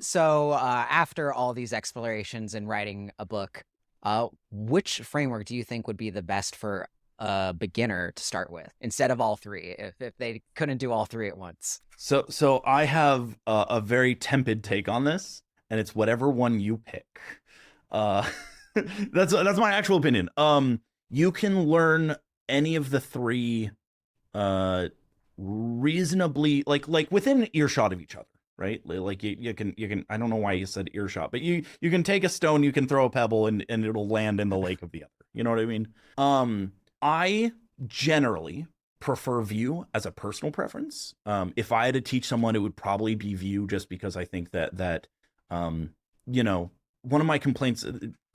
So after all these explorations and writing a book, which framework do you think would be the best for a beginner to start with instead of all three, if they couldn't do all three at once? So I have a very tepid take on this, and it's whatever one you pick. Uh, that's my actual opinion. You can learn any of the three uh reasonably like within earshot of each other, right? Like you can I don't know why you said earshot, but you can take a stone, you can throw a pebble, and it'll land in the lake of the other. You know what I mean? I generally prefer Vue as a personal preference. If I had to teach someone, it would probably be Vue, just because I think that um, you know, one of my complaints,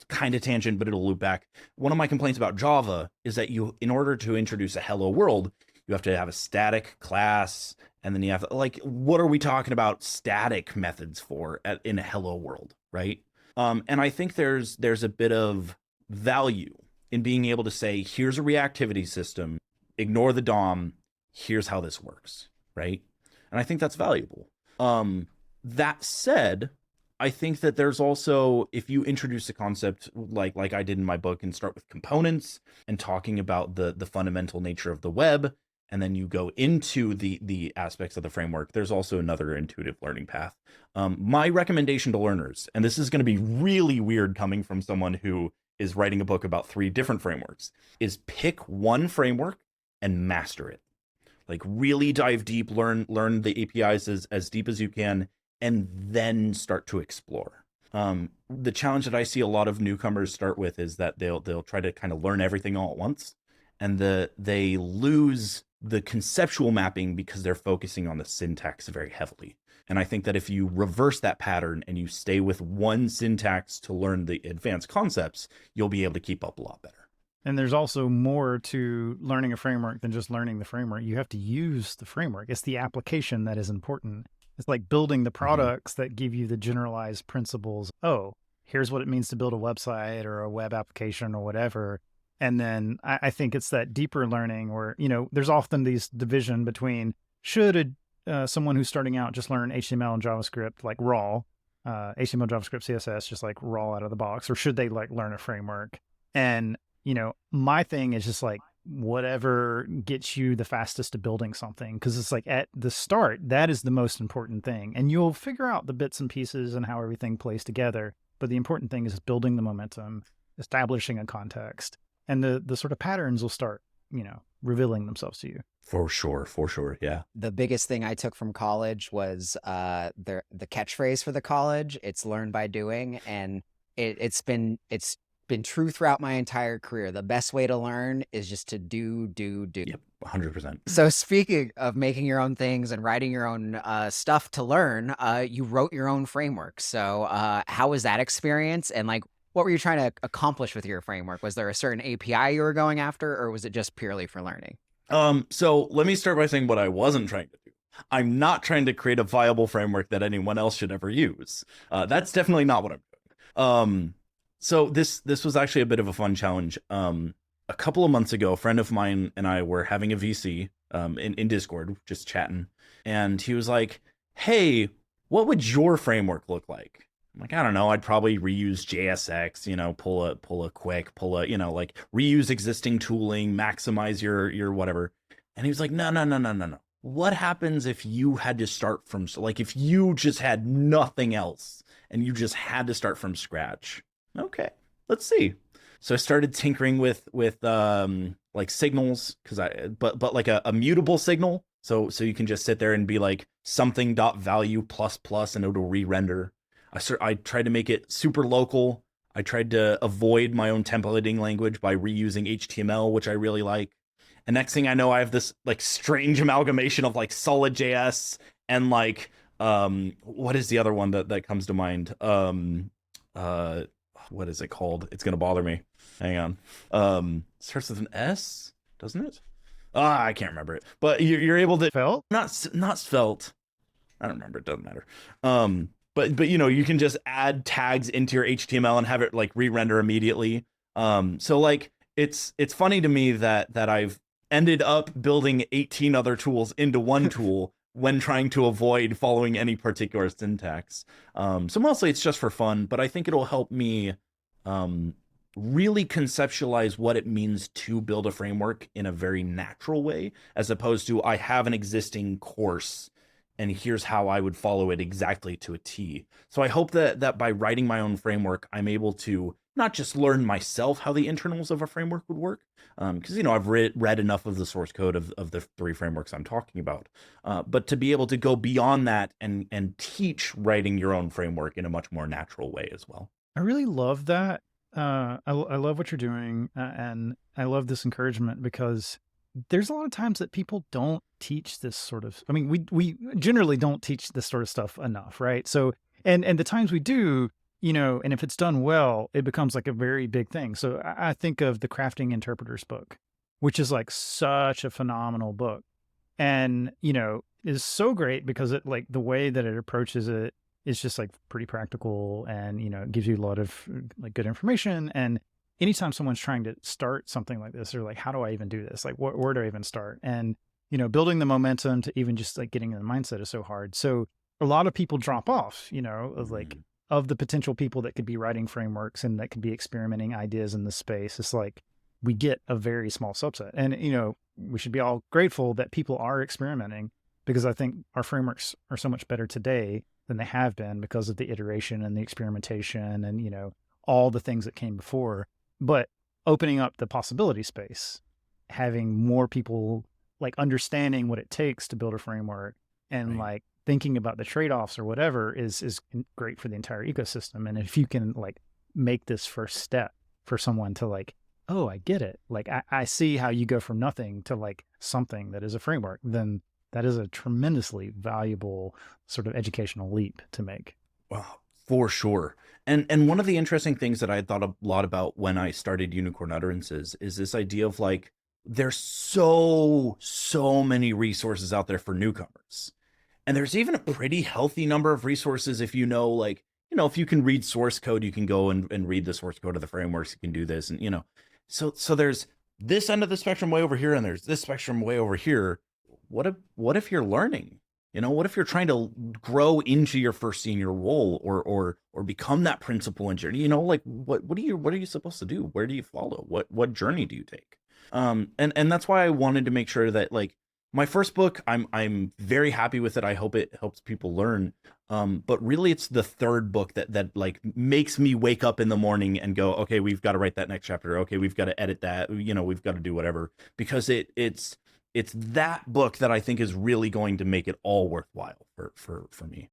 kind of tangent, but it'll loop back. One of my complaints about Java is that in order to introduce a hello world, you have to have a static class, and then you have to, like, what are we talking about static methods for in a hello world, right? And I think there's a bit of value in being able to say, here's a reactivity system, ignore the DOM, here's how this works, right? And I think that's valuable. That said, I think that there's also, if you introduce a concept like I did in my book and start with components and talking about the fundamental nature of the web, and then you go into the aspects of the framework, there's also another intuitive learning path. My recommendation to learners, and this is going to be really weird coming from someone who is writing a book about 3 different frameworks, is pick one framework and master it. Like, really dive deep, learn the APIs as deep as you can, and then start to explore. The challenge that I see a lot of newcomers start with is that they'll try to kind of learn everything all at once, and they lose the conceptual mapping because they're focusing on the syntax very heavily. And I think that if you reverse that pattern and you stay with one syntax to learn the advanced concepts, you'll be able to keep up a lot better. And there's also more to learning a framework than just learning the framework. You have to use the framework. It's the application that is important. It's like building the products that give you the generalized principles. Oh, here's what it means to build a website or a web application or whatever. And then I think it's that deeper learning where, there's often these division between should someone who's starting out just learn HTML and JavaScript like raw, HTML, JavaScript, CSS, just like raw out of the box, or should they like learn a framework? And, my thing is just like whatever gets you the fastest to building something. Because it's like at the start, that is the most important thing. And you'll figure out the bits and pieces and how everything plays together. But the important thing is building the momentum, establishing a context. And the sort of patterns will start, revealing themselves to you. For sure. Yeah. The biggest thing I took from college was the catchphrase for the college. It's learn by doing, and it's been true throughout my entire career. The best way to learn is just to do. Yep, 100%. So speaking of making your own things and writing your own stuff to learn, you wrote your own framework. So how was that experience? And like, what were you trying to accomplish with your framework? Was there a certain API you were going after, or was it just purely for learning? So let me start by saying what I wasn't trying to do. I'm not trying to create a viable framework that anyone else should ever use. That's definitely not what I'm doing. So this was actually a bit of a fun challenge. A couple of months ago, a friend of mine and I were having a VC in Discord, just chatting, and he was like, "Hey, what would your framework look like?" I'm like, I don't know. I'd probably reuse JSX, pull a quick, like reuse existing tooling, maximize your whatever. And he was like, no. What happens if you had to start from, like, if you just had nothing else and you just had to start from scratch? Okay, let's see. So I started tinkering with like signals, but like a mutable signal. So you can just sit there and be like something dot value plus and it'll re-render. I tried to make it super local. I tried to avoid my own templating language by reusing HTML, which I really like. And next thing I know, I have this like strange amalgamation of like solid.js and like what is the other one that comes to mind? What is it called? It's gonna bother me. Hang on. Starts with an S, doesn't it? I can't remember it. But you're able to Felt? Not svelte. I don't remember. It doesn't matter. But you can just add tags into your HTML and have it like re-render immediately. So like it's funny to me that I've ended up building 18 other tools into one tool when trying to avoid following any particular syntax. So mostly it's just for fun, but I think it'll help me really conceptualize what it means to build a framework in a very natural way, as opposed to I have an existing course and here's how I would follow it exactly to a T. So I hope that by writing my own framework, I'm able to not just learn myself how the internals of a framework would work, because I've read enough of the source code of the 3 frameworks I'm talking about, but to be able to go beyond that and teach writing your own framework in a much more natural way as well. I really love that. I love what you're doing, and I love this encouragement, because there's a lot of times that people don't teach this sort of, I mean, we generally don't teach this sort of stuff enough, right? So, and the times we do, and if it's done well, it becomes like a very big thing. So I think of the Crafting Interpreters book, which is like such a phenomenal book, and, is so great because it, like, the way that it approaches it is just like pretty practical, and, it gives you a lot of like good information. And anytime someone's trying to start something like this, they're like, how do I even do this? Like, where do I even start? And, building the momentum to even just like getting in the mindset is so hard. So a lot of people drop off, of like, of the potential people that could be writing frameworks and that could be experimenting ideas in this space. It's like, we get a very small subset, and, we should be all grateful that people are experimenting, because I think our frameworks are so much better today than they have been because of the iteration and the experimentation and, all the things that came before. But opening up the possibility space, having more people like understanding what it takes to build a framework, and like thinking about the trade-offs or whatever is great for the entire ecosystem. And if you can like make this first step for someone to like, oh, I get it. Like, I see how you go from nothing to like something that is a framework, then that is a tremendously valuable sort of educational leap to make. Wow, for sure. And one of the interesting things that I had thought a lot about when I started Unicorn Utterances is this idea of like, there's so many resources out there for newcomers. And there's even a pretty healthy number of resources if like, if you can read source code, you can go and read the source code of the frameworks, you can do this. And, so there's this end of the spectrum way over here, and there's this spectrum way over here. What if you're learning? What if you're trying to grow into your first senior role or become that principal engineer? Like what are you supposed to do? Where do you follow? What journey do you take? And that's why I wanted to make sure that like my first book, I'm very happy with it. I hope it helps people learn. But really it's the third book that like makes me wake up in the morning and go, okay, we've got to write that next chapter. Okay, we've got to edit that. We've got to do whatever, because it's that book that I think is really going to make it all worthwhile for me.